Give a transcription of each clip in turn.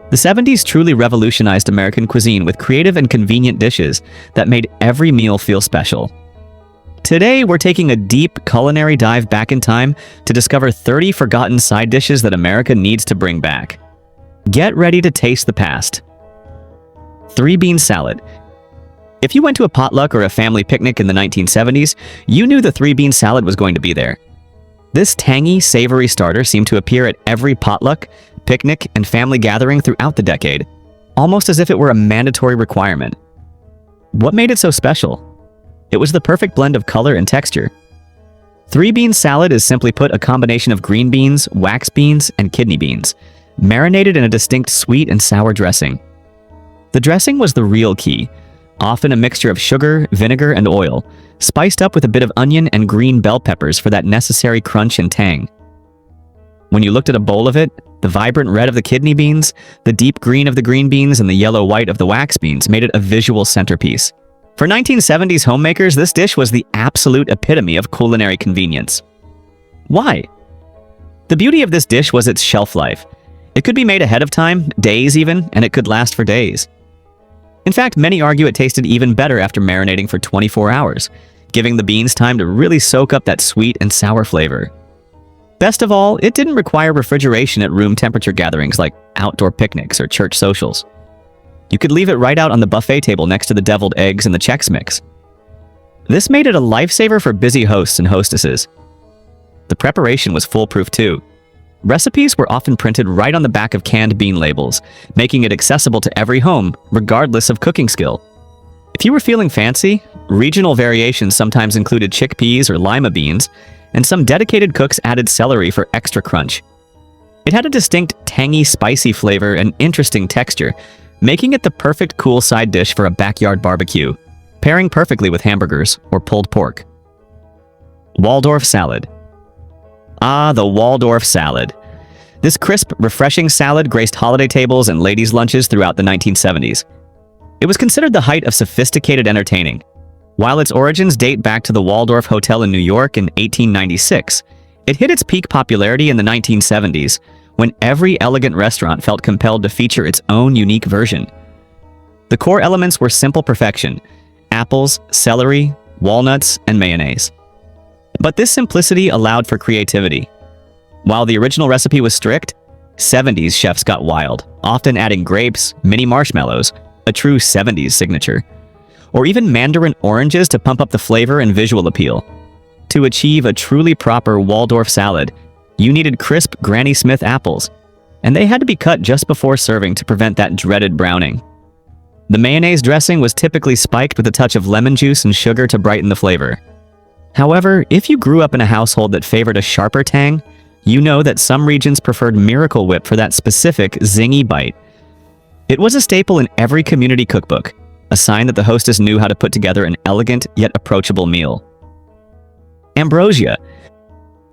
The 70s truly revolutionized American cuisine with creative and convenient dishes that made every meal feel special. Today, we're taking a deep culinary dive back in time to discover 30 forgotten side dishes that America needs to bring back. Get ready to taste the past. 3-bean salad. If you went to a potluck or a family picnic in the 1970s, you knew the 3-bean salad was going to be there. This tangy, savory starter seemed to appear at every potluck, picnic, and family gathering throughout the decade, almost as if it were a mandatory requirement. What made it so special? It was the perfect blend of color and texture. 3-bean salad is simply put a combination of green beans, wax beans, and kidney beans, marinated in a distinct sweet and sour dressing. The dressing was the real key, often a mixture of sugar, vinegar, and oil, spiced up with a bit of onion and green bell peppers for that necessary crunch and tang. When you looked at a bowl of it, the vibrant red of the kidney beans, the deep green of the green beans, and the yellow-white of the wax beans made it a visual centerpiece. For 1970s homemakers, this dish was the absolute epitome of culinary convenience. Why? The beauty of this dish was its shelf life. It could be made ahead of time, days even, and it could last for days. In fact, many argue it tasted even better after marinating for 24 hours, giving the beans time to really soak up that sweet and sour flavor. Best of all, it didn't require refrigeration at room temperature gatherings like outdoor picnics or church socials. You could leave it right out on the buffet table next to the deviled eggs and the Chex Mix. This made it a lifesaver for busy hosts and hostesses. The preparation was foolproof too. Recipes were often printed right on the back of canned bean labels, making it accessible to every home, regardless of cooking skill. If you were feeling fancy, regional variations sometimes included chickpeas or lima beans, and some dedicated cooks added celery for extra crunch. It had a distinct tangy, spicy flavor and interesting texture, making it the perfect cool side dish for a backyard barbecue, pairing perfectly with hamburgers or pulled pork. Waldorf salad. Ah, the Waldorf salad. This crisp, refreshing salad graced holiday tables and ladies' lunches throughout the 1970s. It was considered the height of sophisticated entertaining. While its origins date back to the Waldorf Hotel in New York in 1896, it hit its peak popularity in the 1970s, when every elegant restaurant felt compelled to feature its own unique version. The core elements were simple perfection: apples, celery, walnuts, and mayonnaise. But this simplicity allowed for creativity. While the original recipe was strict, 70s chefs got wild, often adding grapes, mini marshmallows, a true 70s signature, or even mandarin oranges to pump up the flavor and visual appeal. To achieve a truly proper Waldorf salad, you needed crisp Granny Smith apples, and they had to be cut just before serving to prevent that dreaded browning. The mayonnaise dressing was typically spiked with a touch of lemon juice and sugar to brighten the flavor. However, if you grew up in a household that favored a sharper tang, you know that some regions preferred Miracle Whip for that specific zingy bite. It was a staple in every community cookbook, a sign that the hostess knew how to put together an elegant yet approachable meal. Ambrosia.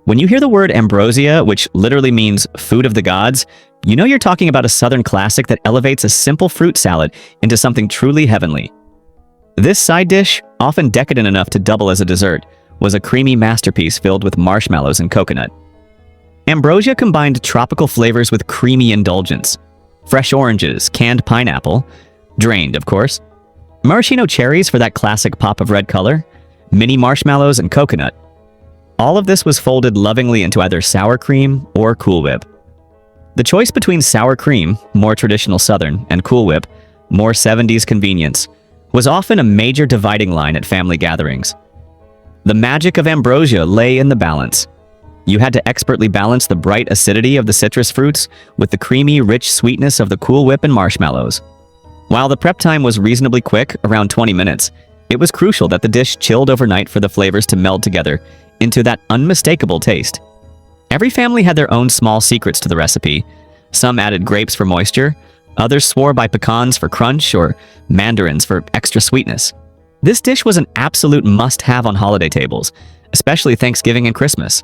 When you hear the word Ambrosia, which literally means food of the gods, you know you're talking about a southern classic that elevates a simple fruit salad into something truly heavenly. This side dish, often decadent enough to double as a dessert, was a creamy masterpiece filled with marshmallows and coconut. Ambrosia combined tropical flavors with creamy indulgence: fresh oranges, canned pineapple, drained of course, maraschino cherries for that classic pop of red color, mini marshmallows, and coconut. All of this was folded lovingly into either sour cream or Cool Whip. The choice between sour cream, more traditional Southern, and Cool Whip, more 70s convenience, was often a major dividing line at family gatherings. The magic of Ambrosia lay in the balance. You had to expertly balance the bright acidity of the citrus fruits with the creamy, rich sweetness of the Cool Whip and marshmallows. While the prep time was reasonably quick, around 20 minutes, it was crucial that the dish chilled overnight for the flavors to meld together into that unmistakable taste. Every family had their own small secrets to the recipe. Some added grapes for moisture, others swore by pecans for crunch or mandarins for extra sweetness. This dish was an absolute must-have on holiday tables, especially Thanksgiving and Christmas.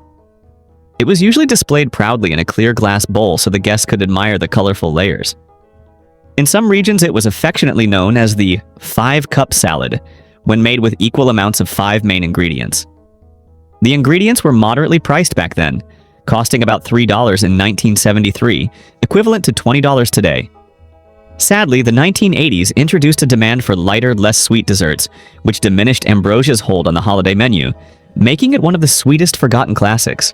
It was usually displayed proudly in a clear glass bowl so the guests could admire the colorful layers. In some regions, it was affectionately known as the 5-cup salad, when made with equal amounts of 5 main ingredients. The ingredients were moderately priced back then, costing about $3 in 1973, equivalent to $20 today. Sadly, the 1980s introduced a demand for lighter, less sweet desserts, which diminished Ambrosia's hold on the holiday menu, making it one of the sweetest forgotten classics.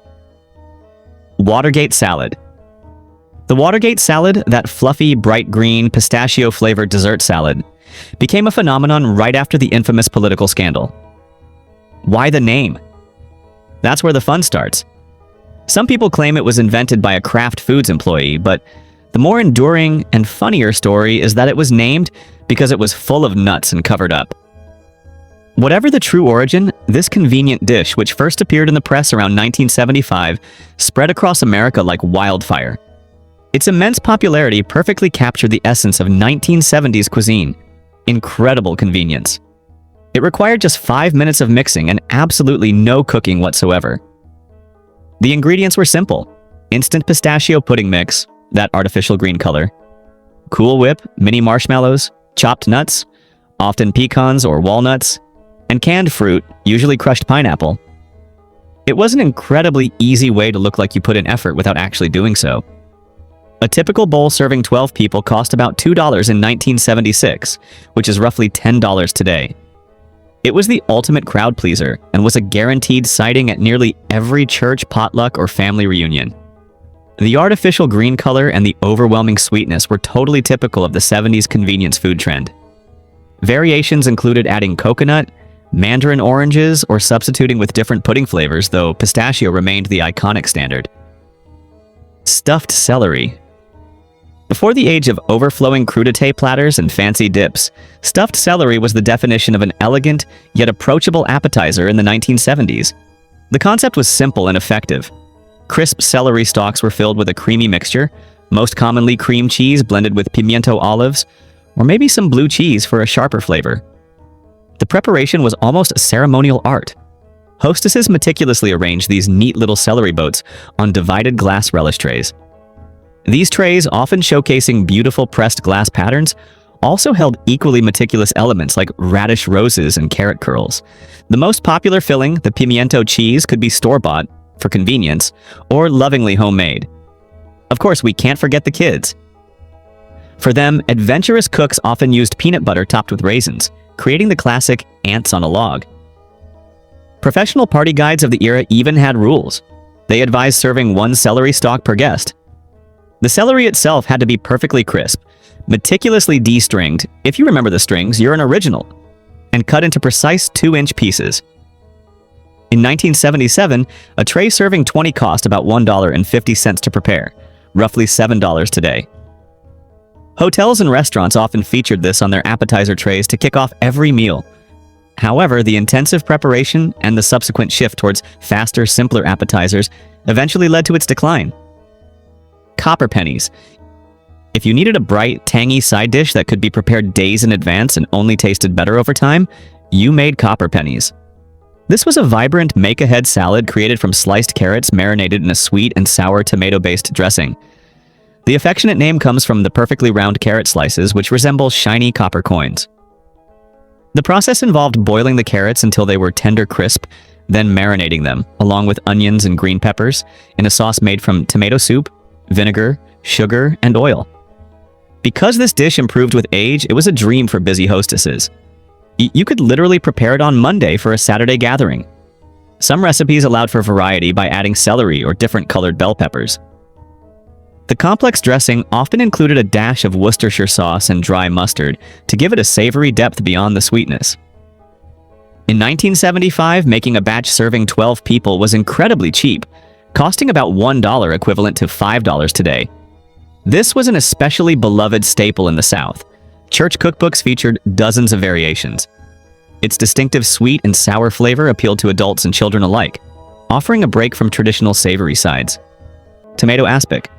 Watergate salad. The Watergate salad, that fluffy, bright green, pistachio-flavored dessert salad, became a phenomenon right after the infamous political scandal. Why the name? That's where the fun starts. Some people claim it was invented by a Kraft Foods employee, but the more enduring and funnier story is that it was named because it was full of nuts and covered up. Whatever the true origin, this convenient dish, which first appeared in the press around 1975, spread across America like wildfire. Its immense popularity perfectly captured the essence of 1970s cuisine. Incredible convenience. It required just 5 minutes of mixing and absolutely no cooking whatsoever. The ingredients were simple: instant pistachio pudding mix, that artificial green color, Cool Whip, mini marshmallows, chopped nuts, often pecans or walnuts, and canned fruit, usually crushed pineapple. It was an incredibly easy way to look like you put in effort without actually doing so. A typical bowl serving 12 people cost about $2 in 1976, which is roughly $10 today. It was the ultimate crowd pleaser and was a guaranteed sighting at nearly every church, potluck, or family reunion. The artificial green color and the overwhelming sweetness were totally typical of the 70s convenience food trend. Variations included adding coconut, mandarin oranges, or substituting with different pudding flavors, though pistachio remained the iconic standard. Stuffed celery. Before the age of overflowing crudité platters and fancy dips, stuffed celery was the definition of an elegant, yet approachable appetizer in the 1970s. The concept was simple and effective. Crisp celery stalks were filled with a creamy mixture, most commonly cream cheese blended with pimiento olives, or maybe some blue cheese for a sharper flavor. The preparation was almost a ceremonial art. Hostesses meticulously arranged these neat little celery boats on divided glass relish trays. These trays, often showcasing beautiful pressed glass patterns, also held equally meticulous elements like radish roses and carrot curls. The most popular filling, the pimiento cheese, could be store-bought for convenience or lovingly homemade. Of course, we can't forget the kids. For them, adventurous cooks often used peanut butter topped with raisins, creating the classic ants on a log. Professional party guides of the era even had rules. They advised serving 1 celery stalk per guest. The celery itself had to be perfectly crisp, meticulously de-stringed, if you remember the strings, you're an original, and cut into precise 2-inch pieces. In 1977, a tray serving 20 cost about $1.50 to prepare, roughly $7 today. Hotels and restaurants often featured this on their appetizer trays to kick off every meal. However, the intensive preparation and the subsequent shift towards faster, simpler appetizers eventually led to its decline. Copper pennies. If you needed a bright, tangy side dish that could be prepared days in advance and only tasted better over time, you made copper pennies. This was a vibrant make-ahead salad created from sliced carrots marinated in a sweet and sour tomato-based dressing. The affectionate name comes from the perfectly round carrot slices, which resemble shiny copper coins. The process involved boiling the carrots until they were tender crisp, then marinating them, along with onions and green peppers, in a sauce made from tomato soup, vinegar, sugar, and oil. Because this dish improved with age, it was a dream for busy hostesses. You could literally prepare it on Monday for a Saturday gathering. Some recipes allowed for variety by adding celery or different colored bell peppers. The complex dressing often included a dash of Worcestershire sauce and dry mustard to give it a savory depth beyond the sweetness. In 1975, making a batch serving 12 people was incredibly cheap, costing about $1 equivalent to $5 today. This was an especially beloved staple in the South. Church cookbooks featured dozens of variations. Its distinctive sweet and sour flavor appealed to adults and children alike, offering a break from traditional savory sides. Tomato aspic.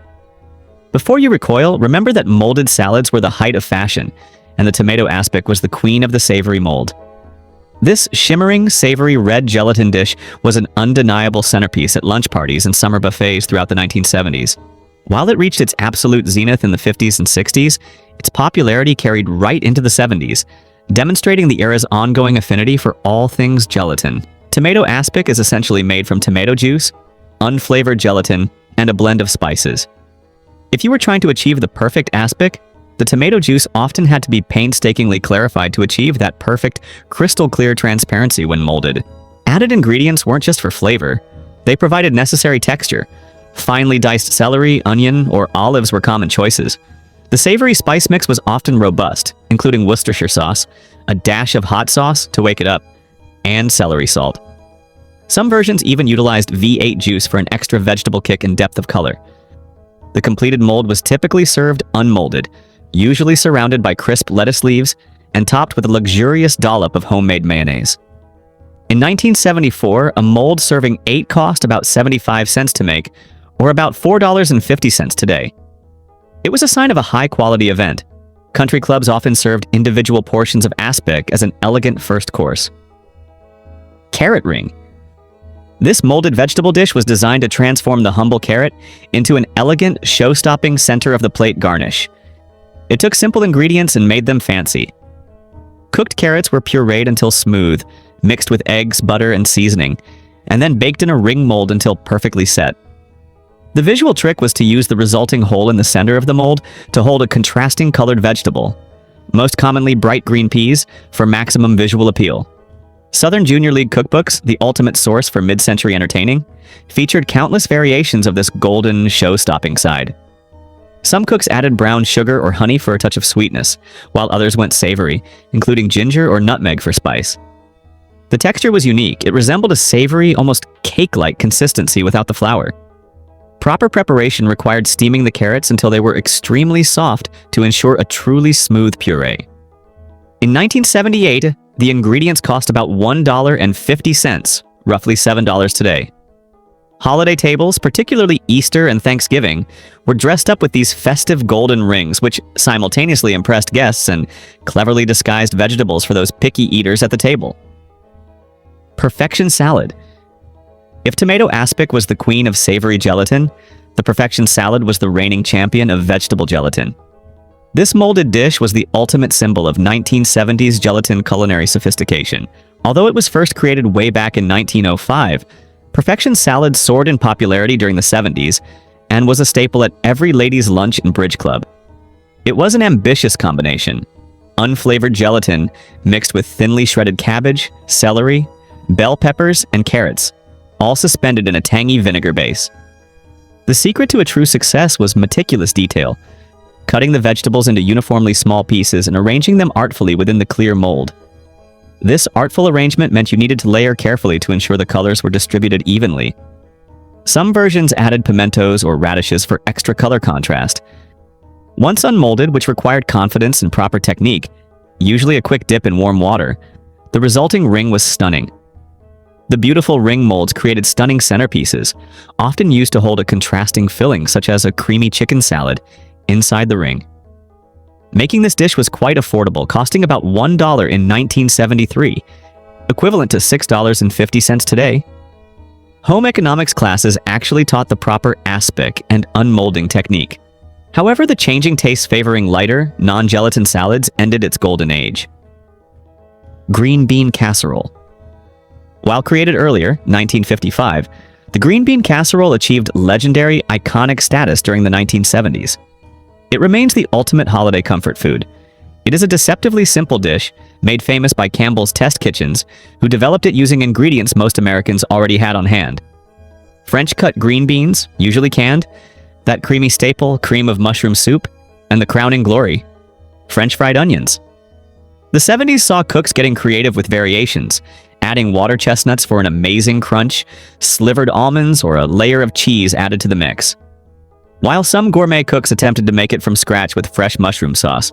Before you recoil, remember that molded salads were the height of fashion, and the tomato aspic was the queen of the savory mold. This shimmering, savory red gelatin dish was an undeniable centerpiece at lunch parties and summer buffets throughout the 1970s. While it reached its absolute zenith in the 50s and 60s, its popularity carried right into the 70s, demonstrating the era's ongoing affinity for all things gelatin. Tomato aspic is essentially made from tomato juice, unflavored gelatin, and a blend of spices. If you were trying to achieve the perfect aspic, the tomato juice often had to be painstakingly clarified to achieve that perfect, crystal-clear transparency when molded. Added ingredients weren't just for flavor. They provided necessary texture. Finely diced celery, onion, or olives were common choices. The savory spice mix was often robust, including Worcestershire sauce, a dash of hot sauce to wake it up, and celery salt. Some versions even utilized V8 juice for an extra vegetable kick and depth of color. The completed mold was typically served unmolded, usually surrounded by crisp lettuce leaves and topped with a luxurious dollop of homemade mayonnaise. In 1974, a mold serving 8 cost about 75 cents to make, or about $4.50 today. It was a sign of a high-quality event. Country clubs often served individual portions of aspic as an elegant first course. Carrot ring. This molded vegetable dish was designed to transform the humble carrot into an elegant, show-stopping center-of-the-plate garnish. It took simple ingredients and made them fancy. Cooked carrots were pureed until smooth, mixed with eggs, butter, and seasoning, and then baked in a ring mold until perfectly set. The visual trick was to use the resulting hole in the center of the mold to hold a contrasting colored vegetable, most commonly bright green peas, for maximum visual appeal. Southern Junior League cookbooks, the ultimate source for mid-century entertaining, featured countless variations of this golden, show-stopping side. Some cooks added brown sugar or honey for a touch of sweetness, while others went savory, including ginger or nutmeg for spice. The texture was unique. It resembled a savory, almost cake-like consistency without the flour. Proper preparation required steaming the carrots until they were extremely soft to ensure a truly smooth puree. In 1978, the ingredients cost about $1.50, roughly $7 today. Holiday tables, particularly Easter and Thanksgiving, were dressed up with these festive golden rings, which simultaneously impressed guests and cleverly disguised vegetables for those picky eaters at the table. Perfection salad. If tomato aspic was the queen of savory gelatin, the perfection salad was the reigning champion of vegetable gelatin. This molded dish was the ultimate symbol of 1970s gelatin culinary sophistication. Although it was first created way back in 1905, perfection salad soared in popularity during the 70s and was a staple at every ladies' lunch and bridge club. It was an ambitious combination: unflavored gelatin mixed with thinly shredded cabbage, celery, bell peppers, and carrots, all suspended in a tangy vinegar base. The secret to a true success was meticulous detail, cutting the vegetables into uniformly small pieces and arranging them artfully within the clear mold. This artful arrangement meant you needed to layer carefully to ensure the colors were distributed evenly. Some versions added pimentos or radishes for extra color contrast. Once unmolded, which required confidence and proper technique, usually a quick dip in warm water, the resulting ring was stunning. The beautiful ring molds created stunning centerpieces, often used to hold a contrasting filling such as a creamy chicken salad inside the ring. Making this dish was quite affordable, costing about $1 in 1973, equivalent to $6.50 today. Home economics classes actually taught the proper aspic and unmolding technique. However, the changing tastes favoring lighter, non-gelatin salads ended its golden age. Green bean casserole. While created earlier, 1955, the green bean casserole achieved legendary, iconic status during the 1970s. It remains the ultimate holiday comfort food. It is a deceptively simple dish, made famous by Campbell's Test Kitchens, who developed it using ingredients most Americans already had on hand. French-cut green beans, usually canned, that creamy staple, cream of mushroom soup, and the crowning glory, French-fried onions. The 70s saw cooks getting creative with variations, adding water chestnuts for an amazing crunch, slivered almonds, or a layer of cheese added to the mix. While some gourmet cooks attempted to make it from scratch with fresh mushroom sauce,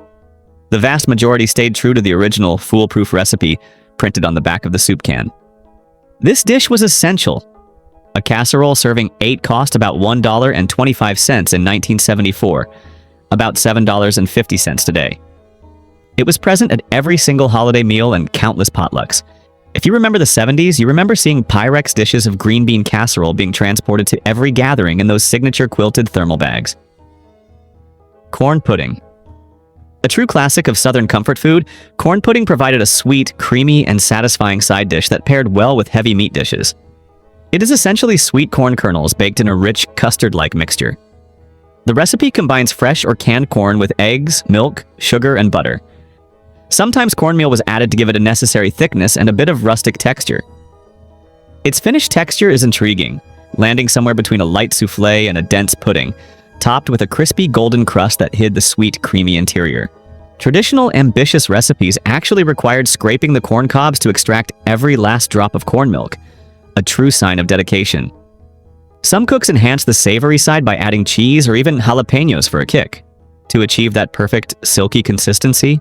the vast majority stayed true to the original foolproof recipe printed on the back of the soup can. This dish was essential. A casserole serving 8 cost about $1.25 in 1974, about $7.50 today. It was present at every single holiday meal and countless potlucks. If you remember the 70s, you remember seeing Pyrex dishes of green bean casserole being transported to every gathering in those signature quilted thermal bags. Corn pudding. A true classic of Southern comfort food, corn pudding provided a sweet, creamy, and satisfying side dish that paired well with heavy meat dishes. It is essentially sweet corn kernels baked in a rich, custard-like mixture. The recipe combines fresh or canned corn with eggs, milk, sugar, and butter. Sometimes cornmeal was added to give it a necessary thickness and a bit of rustic texture. Its finished texture is intriguing, landing somewhere between a light soufflé and a dense pudding, topped with a crispy golden crust that hid the sweet, creamy interior. Traditional, ambitious recipes actually required scraping the corn cobs to extract every last drop of corn milk, a true sign of dedication. Some cooks enhance the savory side by adding cheese or even jalapenos for a kick. To achieve that perfect, silky consistency,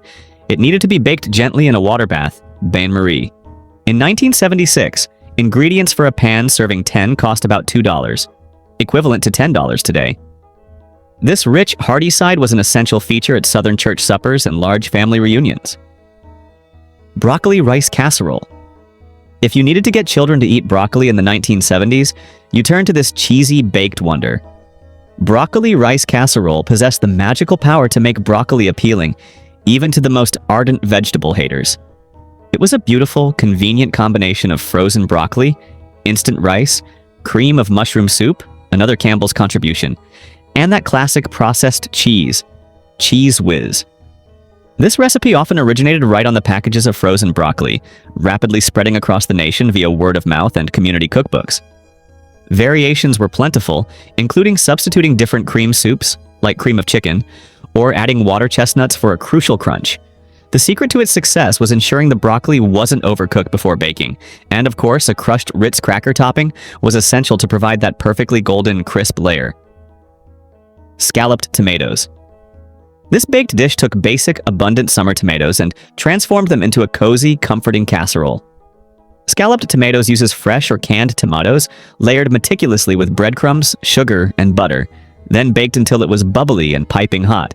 it needed to be baked gently in a water bath, bain-marie. In 1976, ingredients for a pan serving 10 cost about $2, equivalent to $10 today. This rich, hearty side was an essential feature at Southern church suppers and large family reunions. Broccoli rice casserole. If you needed to get children to eat broccoli in the 1970s, you turned to this cheesy baked wonder. Broccoli rice casserole possessed the magical power to make broccoli appealing, even to the most ardent vegetable haters. It was a beautiful, convenient combination of frozen broccoli, instant rice, cream of mushroom soup, another Campbell's contribution, and that classic processed cheese, Cheese Whiz. This recipe often originated right on the packages of frozen broccoli, rapidly spreading across the nation via word of mouth and community cookbooks. Variations were plentiful, including substituting different cream soups, like cream of chicken, or adding water chestnuts for a crucial crunch. The secret to its success was ensuring the broccoli wasn't overcooked before baking, and of course, a crushed Ritz cracker topping was essential to provide that perfectly golden, crisp layer. Scalloped tomatoes. This baked dish took basic, abundant summer tomatoes and transformed them into a cozy, comforting casserole. Scalloped tomatoes uses fresh or canned tomatoes, layered meticulously with breadcrumbs, sugar, and butter, then baked until it was bubbly and piping hot.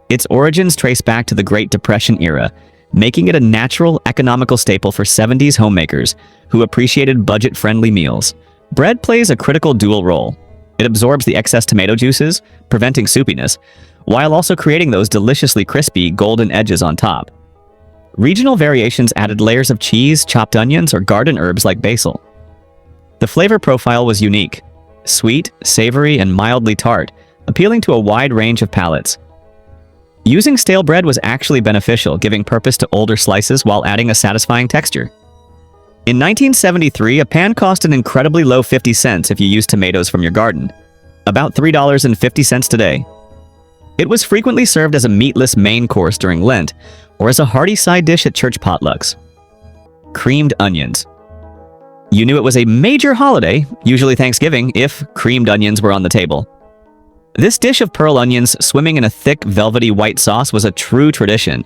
Its origins trace back to the Great Depression era, making it a natural, economical staple for 70s homemakers who appreciated budget-friendly meals. Bread plays a critical dual role. It absorbs the excess tomato juices, preventing soupiness, while also creating those deliciously crispy golden edges on top. Regional variations added layers of cheese, chopped onions, or garden herbs like basil. The flavor profile was unique, sweet, savory, and mildly tart, appealing to a wide range of palates. Using stale bread was actually beneficial, giving purpose to older slices while adding a satisfying texture. In 1973, a pan cost an incredibly low 50 cents if you used tomatoes from your garden, about $3.50 today. It was frequently served as a meatless main course during Lent, or as a hearty side dish at church potlucks. Creamed onions. You knew it was a major holiday, usually Thanksgiving, if creamed onions were on the table. This dish of pearl onions swimming in a thick, velvety white sauce was a true tradition.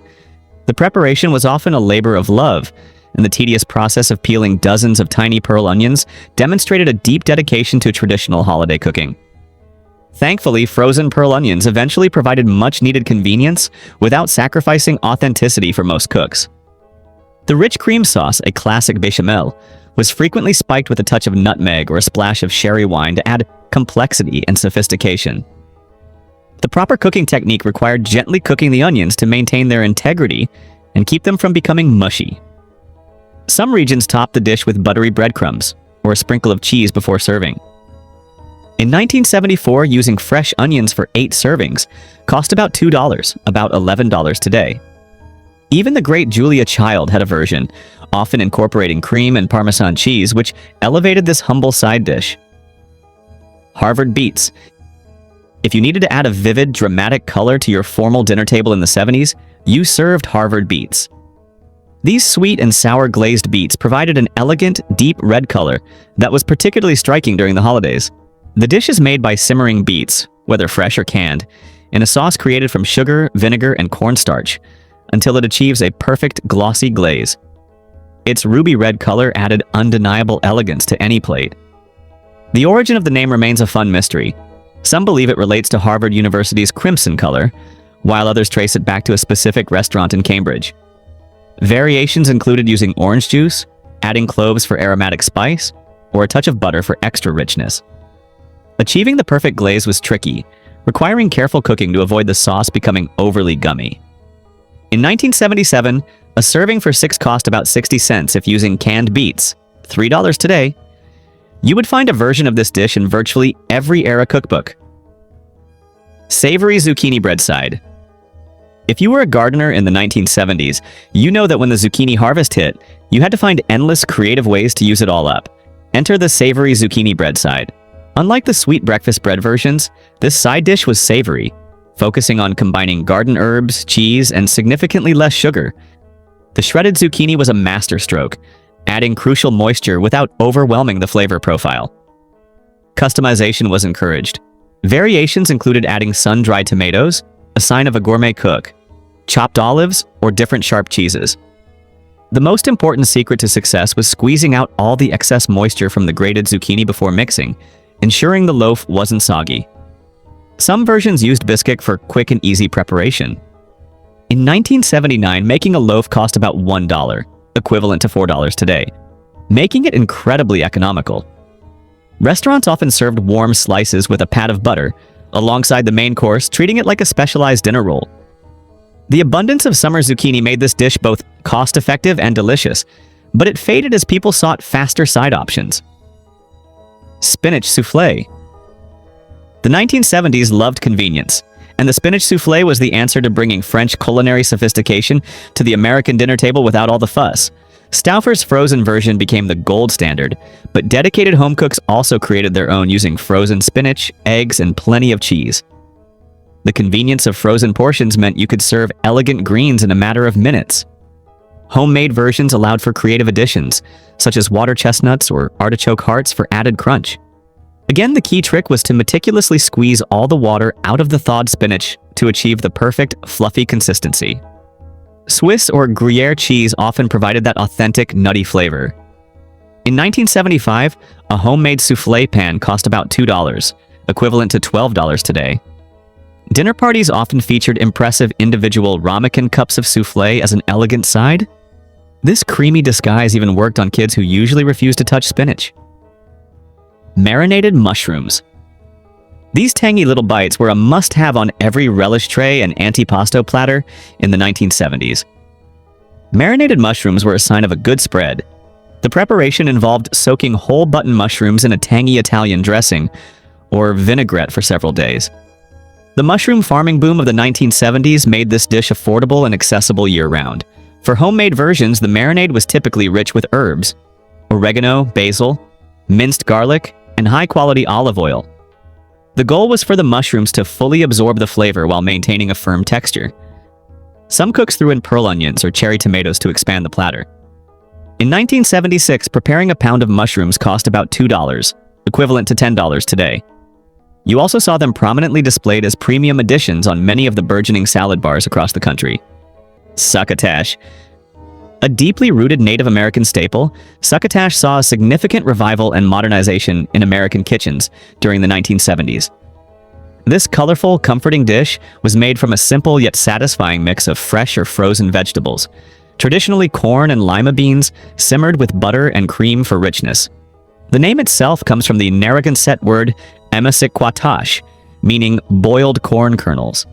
The preparation was often a labor of love, and the tedious process of peeling dozens of tiny pearl onions demonstrated a deep dedication to traditional holiday cooking. Thankfully, frozen pearl onions eventually provided much-needed convenience without sacrificing authenticity for most cooks. The rich cream sauce, a classic bechamel, was frequently spiked with a touch of nutmeg or a splash of sherry wine to add complexity and sophistication. The proper cooking technique required gently cooking the onions to maintain their integrity and keep them from becoming mushy. Some regions topped the dish with buttery breadcrumbs or a sprinkle of cheese before serving. In 1974, using fresh onions for 8 servings cost about $2, about $11 today. Even the great Julia Child had a version, often incorporating cream and Parmesan cheese, which elevated this humble side dish. Harvard beets. If you needed to add a vivid, dramatic color to your formal dinner table in the 70s, you served Harvard beets. These sweet and sour glazed beets provided an elegant, deep red color that was particularly striking during the holidays. The dish is made by simmering beets, whether fresh or canned, in a sauce created from sugar, vinegar, and cornstarch, until it achieves a perfect glossy glaze. Its ruby red color added undeniable elegance to any plate. The origin of the name remains a fun mystery. Some believe it relates to Harvard University's crimson color, while others trace it back to a specific restaurant in Cambridge. Variations included using orange juice, adding cloves for aromatic spice, or a touch of butter for extra richness. Achieving the perfect glaze was tricky, requiring careful cooking to avoid the sauce becoming overly gummy. In 1977, a serving for 6 cost about 60 cents if using canned beets, $3 today. You would find a version of this dish in virtually every era cookbook. Savory zucchini bread side. If you were a gardener in the 1970s, you know that when the zucchini harvest hit, you had to find endless creative ways to use it all up. Enter the savory zucchini bread side. Unlike the sweet breakfast bread versions, this side dish was savory, focusing on combining garden herbs, cheese, and significantly less sugar. The shredded zucchini was a masterstroke, adding crucial moisture without overwhelming the flavor profile. Customization was encouraged. Variations included adding sun-dried tomatoes, a sign of a gourmet cook, chopped olives, or different sharp cheeses. The most important secret to success was squeezing out all the excess moisture from the grated zucchini before mixing, ensuring the loaf wasn't soggy. Some versions used biscuit for quick and easy preparation. In 1979, making a loaf cost about $1, equivalent to $4 today, making it incredibly economical. Restaurants often served warm slices with a pat of butter, alongside the main course, treating it like a specialized dinner roll. The abundance of summer zucchini made this dish both cost-effective and delicious, but it faded as people sought faster side options. Spinach soufflé. The 1970s loved convenience, and the spinach soufflé was the answer to bringing French culinary sophistication to the American dinner table without all the fuss. Stauffer's frozen version became the gold standard, but dedicated home cooks also created their own using frozen spinach, eggs, and plenty of cheese. The convenience of frozen portions meant you could serve elegant greens in a matter of minutes. Homemade versions allowed for creative additions, such as water chestnuts or artichoke hearts for added crunch. Again, the key trick was to meticulously squeeze all the water out of the thawed spinach to achieve the perfect, fluffy consistency. Swiss or Gruyere cheese often provided that authentic, nutty flavor. In 1975, a homemade soufflé pan cost about $2, equivalent to $12 today. Dinner parties often featured impressive individual ramekin cups of soufflé as an elegant side. This creamy disguise even worked on kids who usually refused to touch spinach. Marinated mushrooms. These tangy little bites were a must-have on every relish tray and antipasto platter in the 1970s. Marinated mushrooms were a sign of a good spread. The preparation involved soaking whole button mushrooms in a tangy Italian dressing, or vinaigrette, for several days. The mushroom farming boom of the 1970s made this dish affordable and accessible year-round. For homemade versions, the marinade was typically rich with herbs, oregano, basil, minced garlic, and high-quality olive oil. The goal was for the mushrooms to fully absorb the flavor while maintaining a firm texture. Some cooks threw in pearl onions or cherry tomatoes to expand the platter. In 1976, preparing a pound of mushrooms cost about $2, equivalent to $10 today. You also saw them prominently displayed as premium additions on many of the burgeoning salad bars across the country. Succotash. A deeply rooted Native American staple, Succotash saw a significant revival and modernization in American kitchens during the 1970s. This colorful, comforting dish was made from a simple yet satisfying mix of fresh or frozen vegetables, traditionally corn and lima beans, simmered with butter and cream for richness. The name itself comes from the Narragansett word Succotash, meaning boiled corn kernels.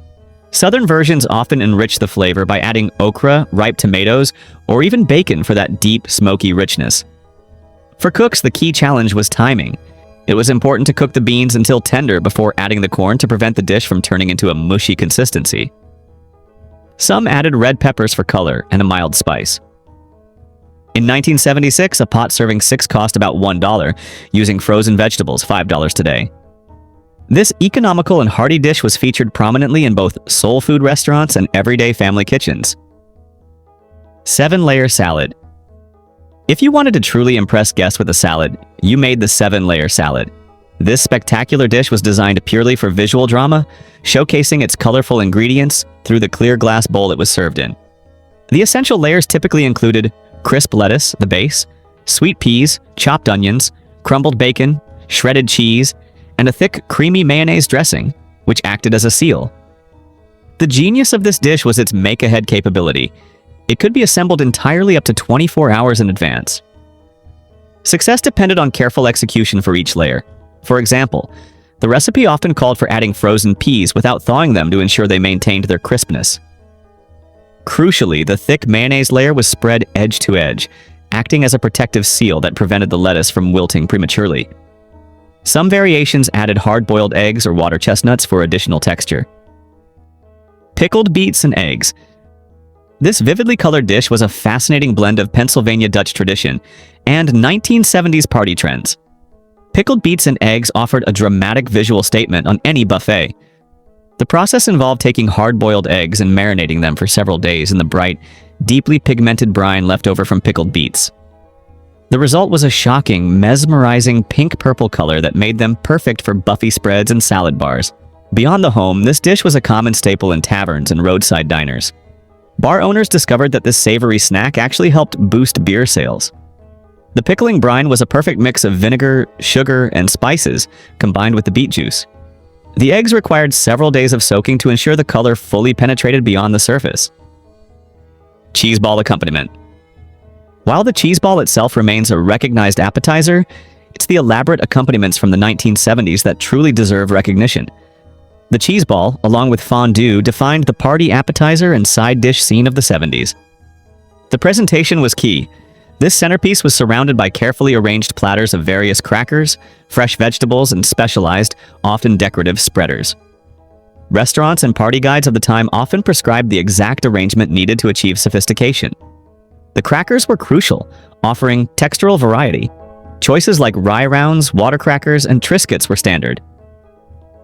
Southern versions often enrich the flavor by adding okra, ripe tomatoes, or even bacon for that deep, smoky richness. For cooks, the key challenge was timing. It was important to cook the beans until tender before adding the corn to prevent the dish from turning into a mushy consistency. Some added red peppers for color and a mild spice. In 1976, a pot serving 6 cost about $1, using frozen vegetables $5 today. This economical and hearty dish was featured prominently in both soul food restaurants and everyday family kitchens. 7-layer salad. If you wanted to truly impress guests with a salad, you made the 7-layer salad. This spectacular dish was designed purely for visual drama, showcasing its colorful ingredients through the clear glass bowl it was served in. The essential layers typically included crisp lettuce, the base, sweet peas, chopped onions, crumbled bacon, shredded cheese, and a thick, creamy mayonnaise dressing, which acted as a seal. The genius of this dish was its make-ahead capability. It could be assembled entirely up to 24 hours in advance. Success depended on careful execution for each layer. For example, the recipe often called for adding frozen peas without thawing them to ensure they maintained their crispness. Crucially, the thick mayonnaise layer was spread edge to edge, acting as a protective seal that prevented the lettuce from wilting prematurely. Some variations added hard-boiled eggs or water chestnuts for additional texture. Pickled beets and eggs. This vividly colored dish was a fascinating blend of Pennsylvania Dutch tradition and 1970s party trends. Pickled beets and eggs offered a dramatic visual statement on any buffet. The process involved taking hard-boiled eggs and marinating them for several days in the bright, deeply pigmented brine left over from pickled beets. The result was a shocking, mesmerizing pink-purple color that made them perfect for buffet spreads and salad bars. Beyond the home, this dish was a common staple in taverns and roadside diners. Bar owners discovered that this savory snack actually helped boost beer sales. The pickling brine was a perfect mix of vinegar, sugar, and spices combined with the beet juice. The eggs required several days of soaking to ensure the color fully penetrated beyond the surface. Cheese ball accompaniment. While the cheese ball itself remains a recognized appetizer, it's the elaborate accompaniments from the 1970s that truly deserve recognition. The cheese ball, along with fondue, defined the party appetizer and side dish scene of the 70s. The presentation was key. This centerpiece was surrounded by carefully arranged platters of various crackers, fresh vegetables, and specialized, often decorative, spreaders. Restaurants and party guides of the time often prescribed the exact arrangement needed to achieve sophistication. The crackers were crucial, offering textural variety. Choices like rye rounds, water crackers, and Triscuits were standard.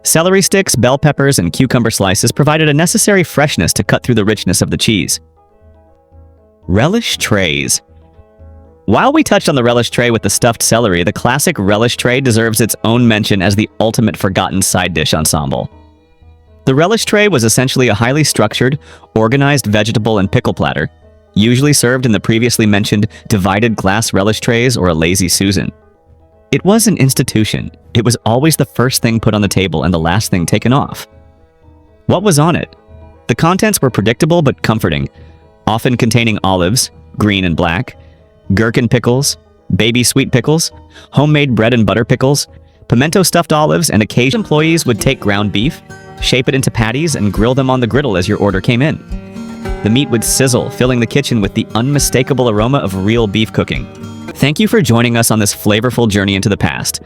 Celery sticks, bell peppers, and cucumber slices provided a necessary freshness to cut through the richness of the cheese. Relish trays. While we touched on the relish tray with the stuffed celery, the classic relish tray deserves its own mention as the ultimate forgotten side dish ensemble. The relish tray was essentially a highly structured, organized vegetable and pickle platter, usually served in the previously mentioned divided glass relish trays or a lazy Susan. It was an institution. It was always the first thing put on the table and the last thing taken off. What was on it? The contents were predictable but comforting, often containing olives, green and black, gherkin pickles, baby sweet pickles, homemade bread and butter pickles, pimento stuffed olives, and occasional employees would take ground beef, shape it into patties, and grill them on the griddle as your order came in. The meat would sizzle, filling the kitchen with the unmistakable aroma of real beef cooking. Thank you for joining us on this flavorful journey into the past.